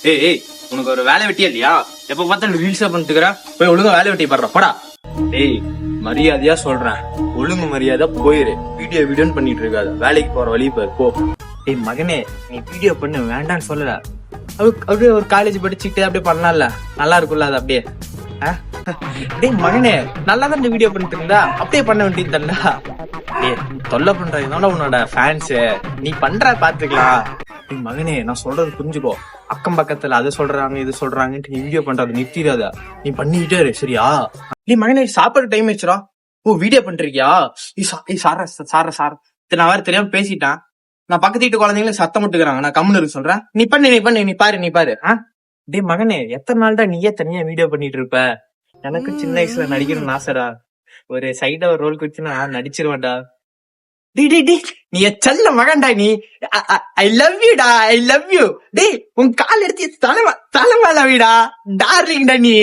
ஏய் உனக்கு ஒரு வேலை வெட்டியா இல்லையா? எப்ப பார்த்தாலும் ரீல்ஸா பண்ணிட்டுக்கிற. போய் ஒழுங்கா வேலை வெட்டி பாடுற போடா. ஏய் மரியாதையா சொல்றேன், ஒழுங்கு மரியாதை போயிரு. வீடியோன்னு பண்ணிட்டு இருக்காத, வேலைக்கு போற வழி பாரு போ. ஏய் மகனே, நீ வீடியோ பண்ணு வேண்டான்னு சொல்லல. அப்படியே ஒரு காலேஜ் படிச்சுக்கிட்டே அப்படியே பண்ணலாம்ல, நல்லா இருக்கும்ல அது அப்படியே. டேய் மகனே, நல்லா தான் இந்த வீடியோ பண்ணிட்டு இருந்தா அப்படியே பண்ண வேண்டியது தான்டா. டேய் தொல்லை பண்றதுனால உன்னோட ஃபேன்ஸ், நீ பண்ற பாத்துக்கலாம். டேய் மகனே, நான் சொல்றது புரிஞ்சுக்கோ. அக்கம் பக்கத்துல அதை சொல்றாங்க இது சொல்றாங்கன்ட்டு நீ வீடியோ பண்றது நிறுத்திடாத, நீ பண்ணிக்கிட்டே இரு சரியா? நீ மகனே சாப்பாடு டைம் ஆயிடுச்சுடா. ஓ வீடியோ பண்றியா? சார நான் வேற தெரியாம பேசிட்டேன். நான் பக்கத்து வீட்டு குழந்தைங்களும் சத்தம் விட்டுக்கிறாங்க, நான் கம்முன்னு இருக்க சொல்றேன். நீ பண்ணு நீ பாரு. டேய் மகனே, எத்தனை நாள் தான் நீயே தனியா வீடியோ பண்ணிட்டு இருப்ப? எனக்கு சின்ன வயசுல நடிக்கணும்னு ஆசைடா. ஒரு சைடா ஒரு ரோல் குடிச்சுன்னா நடிச்சிருவேன்டா. டி நீ செல்ல மகன்டா நீ. ஐ லவ் யூடா, ஐ லவ் யூ. டேய் உன் கால் எடுத்து தலைமையில வீடா, டார்லிங்டா நீ.